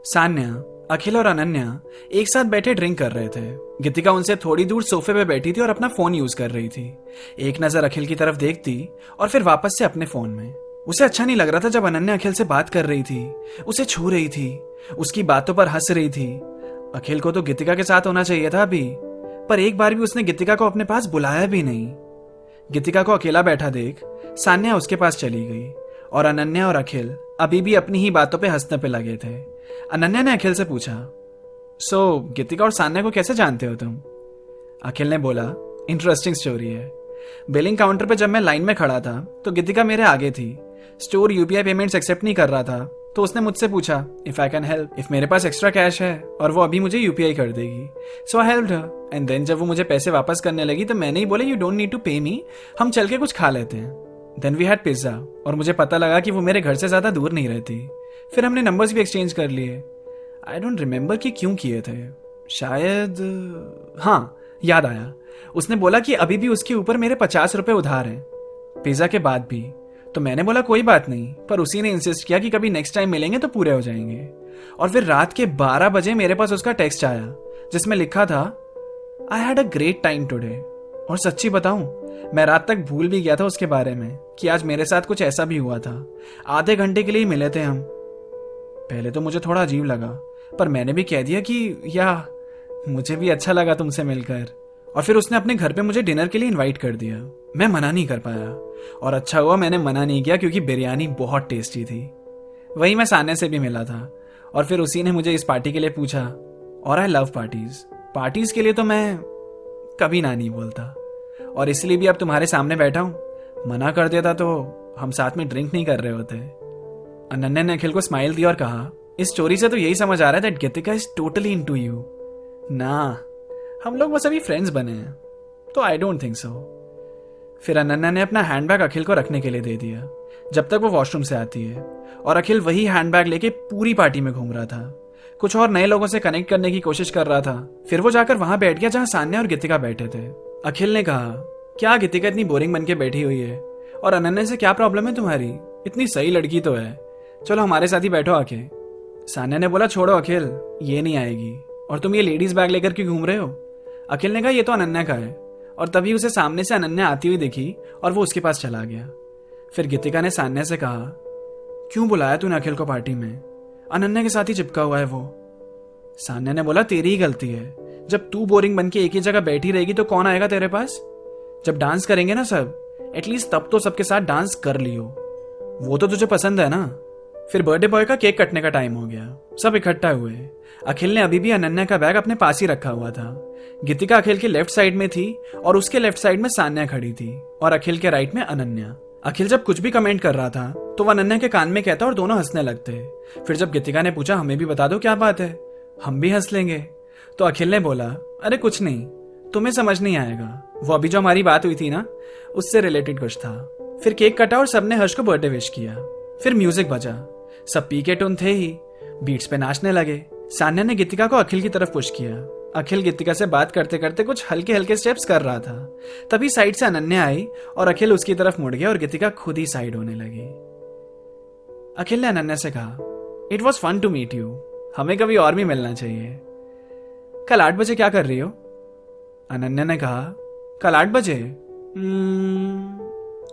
सान्या, अखिल और अनन्या एक साथ बैठे ड्रिंक कर रहे थे। गीतिका उनसे थोड़ी दूर सोफे पे बैठी थी और अपना फोन यूज कर रही थी। एक नजर अखिल की तरफ देखती और फिर वापस से अपने फोन में। उसे अच्छा नहीं लग रहा था जब अनन्या अखिल से बात कर रही थी, उसे छू रही थी, उसकी बातों पर हंस रही थी। अखिल को तो गीतिका के साथ होना चाहिए था अभी, पर एक बार भी उसने गीतिका को अपने पास बुलाया भी नहीं। गीतिका को अकेला बैठा देख सान्या उसके पास चली गई और अनन्या और अखिल अभी भी अपनी ही बातों पे हंसने पे लगे थे। अनन्या ने अखिल से पूछा, सो गीतिका और सान्या को कैसे जानते हो तुम? अखिल ने बोला, इंटरेस्टिंग स्टोरी है। बिलिंग काउंटर पे जब मैं लाइन में खड़ा था तो गीतिका मेरे आगे थी। स्टोर यूपीआई पेमेंट्स एक्सेप्ट नहीं कर रहा था तो उसने मुझसे पूछा if I can help, if मेरे पास एक्स्ट्रा कैश है और वो अभी मुझे यूपीआई कर देगी। So I helped her and then जब वो मुझे पैसे वापस करने लगी तो मैंने ही बोला यू डोंट नीड टू पे मी, हम चल के कुछ खा लेते हैं। देन वी हैड पिज्जा और मुझे पता लगा कि वो मेरे घर से ज्यादा दूर नहीं रहती। फिर हमने नंबर्स भी एक्सचेंज कर लिए। आई डोंट रिमेंबर कि क्यों किए थे, शायद हाँ याद आया, उसने बोला कि अभी भी उसके ऊपर मेरे 50 रुपए उधार हैं पिज्जा के बाद भी। तो मैंने बोला कोई बात नहीं, पर उसी ने इंसिस्ट किया कि कभी नेक्स्ट टाइम मिलेंगे तो पूरे हो जाएंगे। और फिर रात के 12 बजे मेरे पास उसका टेक्स्ट आया जिसमें लिखा था I had a great time today. और सच्ची बताऊं, मैं रात तक भूल भी गया था उसके बारे में कि आज मेरे साथ कुछ ऐसा भी हुआ था। आधे घंटे के लिए मिले थे हम। पहले तो मुझे थोड़ा अजीब लगा, पर मैंने भी कह दिया कि या मुझे भी अच्छा लगा तुमसे मिलकर। और फिर उसने अपने घर पे मुझे डिनर के लिए इनवाइट कर दिया। मैं मना नहीं कर पाया और अच्छा हुआ मैंने मना नहीं किया क्योंकि बिरयानी बहुत टेस्टी थी। वही मैं सान्या से भी मिला था और फिर उसी ने मुझे इस पार्टी के लिए पूछा। और आई लव पार्टीज, पार्टीज के लिए तो मैं कभी ना नहीं बोलता और इसलिए भी अब तुम्हारे सामने बैठा हूं। मना कर देता तो हम साथ में ड्रिंक नहीं कर रहे होते। अनन्या ने अखिल को स्माइल दी और कहा, इस स्टोरी से तो यही समझ आ रहा है that Geetika is totally into you. ना, हम लोग बस अभी फ्रेंड्स बने हैं, तो आई डोंट थिंक सो। फिर अनन्या ने अपना हैंडबैग अखिल को रखने के लिए दे दिया जब तक वो वॉशरूम से आती है और अखिल वही हैंडबैग लेके पूरी पार्टी में घूम रहा था। कुछ और नए लोगों से कनेक्ट करने की कोशिश कर रहा था। फिर वो जाकर वहां बैठ गया जहां सान्या और गीतिका बैठे थे। अखिल ने कहा, क्या गीतिका इतनी बोरिंग बन के बैठी हुई है और अनन्या से क्या प्रॉब्लम है तुम्हारी? इतनी सही लड़की तो है, चलो हमारे साथ ही बैठो आके। सान्या ने बोला, छोड़ो अखिल, ये नहीं आएगी। और तुम ये लेडीज बैग लेकर क्यों घूम रहे हो? अखिल ने कहा, ये तो अनन्या का है। और तभी उसे सामने से अनन्या आती हुई दिखी और वो उसके पास चला गया। फिर गीतिका ने सान्या से कहा, क्यों बुलाया तूने अखिल को पार्टी में? अनन्या के साथ ही चिपका हुआ है वो। सान्या ने बोला, तेरी ही गलती है। जब तू बोरिंग बन के एक ही जगह बैठी रहेगी तो कौन आएगा तेरे पास? जब डांस करेंगे ना सब, एटलीस्ट तब तो सबके साथ डांस कर लियो। वो तो तुझे पसंद है ना। फिर बर्थडे बॉय का केक कटने का टाइम हो गया। सब इकट्ठा हुए। अखिल ने अभी भी अनन्या का बैग अपने पास ही रखा हुआ था। गीतिका अखिल के लेफ्ट साइड में थी और उसके लेफ्ट साइड में सान्या खड़ी थी और अखिल के राइट में अनन्या। अखिल जब कुछ भी कमेंट कर रहा था तो वह अनन्या के कान में कहता और दोनों हंसने लगते। फिर जब गीतिका ने पूछा, हमें भी बता दो क्या बात है, हम भी हंस लेंगे, तो अखिल ने बोला, अरे कुछ नहीं, तुम्हें समझ नहीं आएगा। वो अभी जो हमारी बात हुई थी ना, उससे रिलेटेड कुछ था। फिर केक कटा और सबने हर्ष को बर्थडे विश किया। फिर म्यूजिक बजा, सब पी के टून थे ही, बीट्स पे नाचने लगे। सान्या ने गीतिका को अखिल की तरफ पुश किया। अखिल गीतिका से बात करते करते कुछ हल्के हल्के स्टेप्स कर रहा था। तभी साइड से अनन्या आई और अखिल उसकी तरफ मुड़ गया और गीतिका खुद ही साइड होने लगी। अखिल ने अनन्या से कहा, it was fun to meet you, हमें कभी और भी मिलना चाहिए। कल 8 बजे क्या कर रही हो? अनन्या ने कहा, कल 8 बजे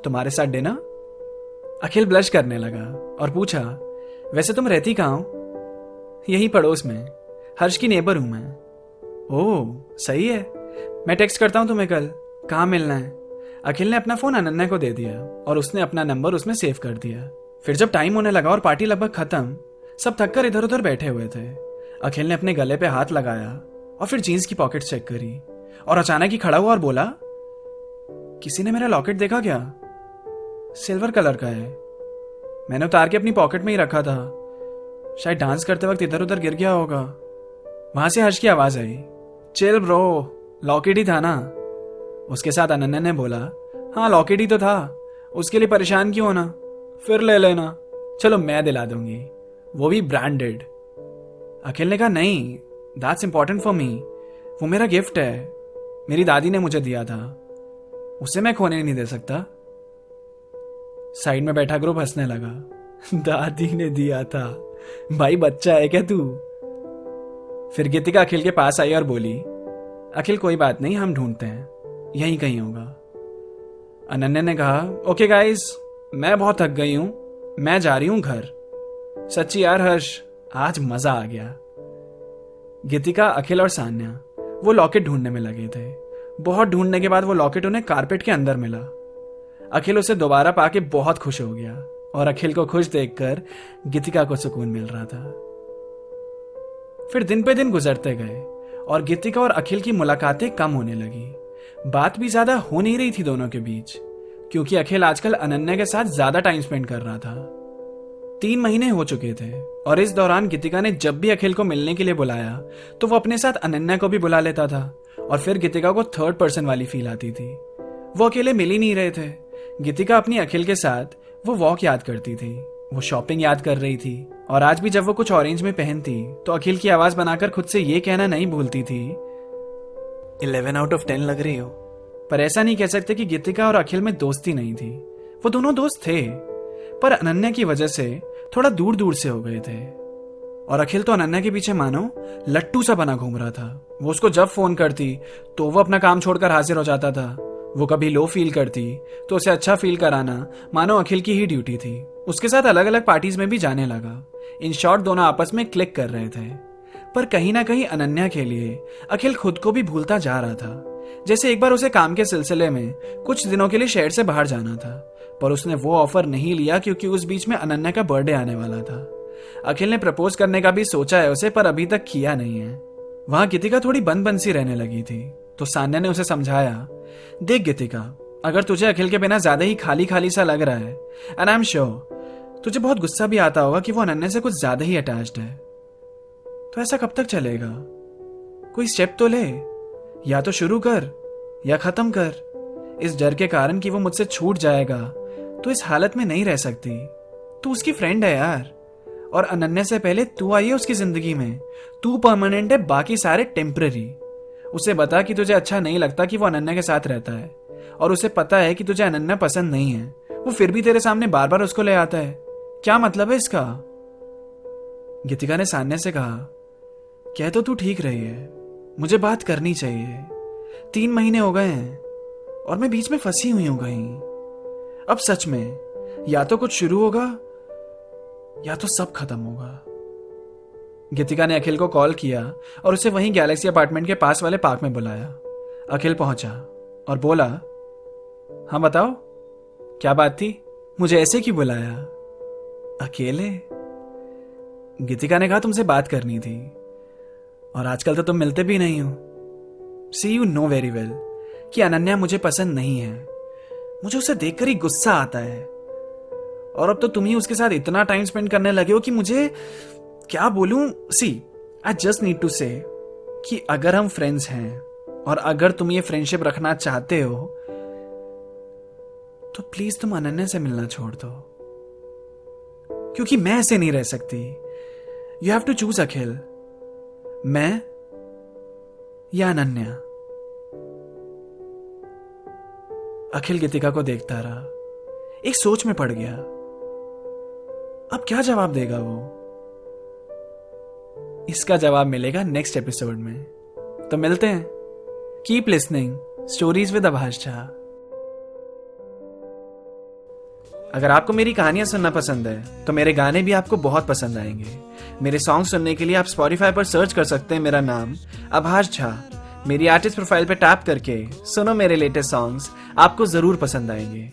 तुम्हारे साथ डिनर। अखिल ब्लश करने लगा और पूछा, वैसे तुम रहती कहाँ हो? यही पड़ोस में, हर्ष की नेबर हूं मैं। ओह सही है, मैं टेक्स्ट करता हूं तुम्हें कल, कहाँ मिलना है? अखिल ने अपना फोन अनन्या को दे दिया और उसने अपना नंबर उसमें सेव कर दिया। फिर जब टाइम होने लगा और पार्टी लगभग खत्म, सब थककर इधर उधर बैठे हुए थे। अखिल ने अपने गले पे हाथ लगाया और फिर जीन्स की पॉकेट चेक करी और अचानक ही खड़ा हुआ और बोला, किसी ने मेरा लॉकेट देखा क्या? सिल्वर कलर का है, मैंने उतार के अपनी पॉकेट में ही रखा था, शायद डांस करते वक्त इधर उधर गिर गया होगा। वहां से हर्ष की आवाज आई, चिल ब्रो, लॉकेट ही था ना? उसके साथ अनन्या ने बोला, हाँ लॉकेट ही तो था, उसके लिए परेशान क्यों होना, फिर ले लेना, चलो मैं दिला दूंगी, वो भी ब्रांडेड। अखिल ने कहा, नहीं दैट्स इंपॉर्टेंट फॉर मी, वो मेरा गिफ्ट है, मेरी दादी ने मुझे दिया था, उसे मैं खोने नहीं दे सकता। साइड में बैठा ग्रुप हंसने लगा। दादी ने दिया था, भाई बच्चा है क्या तू? फिर गीतिका अखिल के पास आई और बोली, अखिल कोई बात नहीं, हम ढूंढते हैं, यहीं कहीं होगा। अनन्या ने कहा, ओके गाइस, मैं बहुत थक गई हूं, मैं जा रही हूं घर। सच्ची यार हर्ष, आज मजा आ गया। गीतिका, अखिल और सान्या वो लॉकेट ढूंढने में लगे थे। बहुत ढूंढने के बाद वो लॉकेट उन्हें कारपेट के अंदर मिला। अखिल उसे दोबारा पाके बहुत खुश हो गया और अखिल को खुश देखकर गीतिका को सुकून मिल रहा था। फिर दिन पे दिन गुजरते गए और गीतिका और अखिल की मुलाकातें कम होने लगी। बात भी ज्यादा हो नहीं रही थी दोनों के बीच, क्योंकि अखिल आजकल अनन्या के साथ ज्यादा टाइम स्पेंड कर रहा था। 3 महीने हो चुके थे और इस दौरान गीतिका ने जब भी अखिल को मिलने के लिए बुलाया तो वो अपने साथ अनन्या को भी बुला लेता था और फिर गीतिका को थर्ड पर्सन वाली फील आती थी। वो अकेले मिल ही नहीं रहे थे। गीतिका अपनी अखिल के साथ वो वॉक याद करती थी, वो शॉपिंग याद कर रही थी और आज भी जब वो कुछ ऑरेंज में पहनती तो अखिल की आवाज बनाकर खुद से ये कहना नहीं भूलती थी, 11 आउट ऑफ 10 लग रही हो। पर ऐसा नहीं कह सकते कि गीतिका और अखिल में दोस्ती नहीं थी, वो दोनों दोस्त थे, पर अनन्या की वजह से थोड़ा दूर दूर से हो गए थे। और अखिल तो अनन्या के पीछे मानो लट्टू सा बना घूम रहा था। वो उसको जब फोन करती तो वो अपना काम छोड़कर हाजिर हो जाता था। वो कभी लो फील करती तो उसे अच्छा फील कराना मानो अखिल की ही ड्यूटी थी। उसके साथ अलग अलग पार्टीज में भी जाने लगा। इन शॉर्ट दोनों आपस में क्लिक कर रहे थे। पर कहीं ना कहीं अनन्या के लिए अखिल खुद को भी भूलता जा रहा था। जैसे एक बार उसे काम के सिलसिले में कुछ दिनों के लिए शहर से बाहर जाना था, पर उसने वो ऑफर नहीं लिया क्योंकि उस बीच में अनन्या का बर्थडे आने वाला था। अखिल ने प्रपोज करने का भी सोचा है उसे, पर अभी तक किया नहीं है। वहां गीतिका थोड़ी बंद बंद सी रहने लगी थी तो सान्या ने उसे समझाया, देख गीतिका, अगर तुझे अखिल के बिना ज्यादा ही खाली खाली सा लग रहा है, एंड आई एम श्योर तुझे बहुत गुस्सा भी आता होगा कि वो अनन्या से कुछ ज्यादा ही अटैच्ड है, तो ऐसा कब तक चलेगा? कोई स्टेप तो ले, या तो शुरू कर या खत्म कर। इस डर के कारण कि वो मुझसे छूट जाएगा तो इस हालत में नहीं रह सकती। तू उसकी फ्रेंड है यार, और अनन्या से पहले तू आई है उसकी जिंदगी में। तू परमानेंट है, बाकी सारे टेम्पररी। उसे बता कि तुझे अच्छा नहीं लगता कि वो अनन्या के साथ रहता है, और उसे पता है कि तुझे अनन्या पसंद नहीं है, वो फिर भी तेरे सामने बार बार उसको ले आता है। क्या मतलब है इसका? गीतिका ने सान्या से कहा, कह तो तू ठीक रही है, मुझे बात करनी चाहिए। 3 महीने हो गए हैं और मैं बीच में फंसी हुई हूं कहीं। अब सच में या तो कुछ शुरू होगा या तो सब खत्म होगा। गीतिका ने अखिल को कॉल किया और उसे वहीं गैलेक्सी अपार्टमेंट के पास वाले पार्क में बुलाया। अखिल पहुंचा और बोला, हाँ बताओ, क्या बात थी? मुझे ऐसे क्यों बुलाया? अकेले? गीतिका ने कहा, तुमसे बात करनी थी और आजकल तो तुम मिलते भी नहीं हो। सी यू नो वेरी वेल कि अनन्या मुझे पसंद नहीं है। मुझे उसे देखकर ही गुस्सा आता है, और अब तो तुम ही उसके साथ इतना टाइम स्पेंड करने लगे हो कि मुझे क्या बोलूं। सी, आई जस्ट नीड टू से कि अगर हम फ्रेंड्स हैं और अगर तुम ये फ्रेंडशिप रखना चाहते हो तो प्लीज तुम अनन्या से मिलना छोड़ दो, क्योंकि मैं ऐसे नहीं रह सकती। यू हैव टू चूज अखिल, मैं या अनन्या। अखिल गीतिका को देखता रहा, एक सोच में पड़ गया। अब क्या जवाब देगा वो? इसका जवाब मिलेगा नेक्स्ट एपिसोड में। तो मिलते हैं। Keep listening stories with Abhash Jha. अगर आपको मेरी कहानियां सुनना पसंद है तो मेरे गाने भी आपको बहुत पसंद आएंगे। मेरे सॉन्ग सुनने के लिए आप स्पॉटिफाई पर सर्च कर सकते हैं मेरा नाम आभाष झा। मेरी आर्टिस्ट प्रोफाइल पे टैप करके सुनो मेरे लेटेस्ट सॉन्ग्स, आपको जरूर पसंद आएंगे।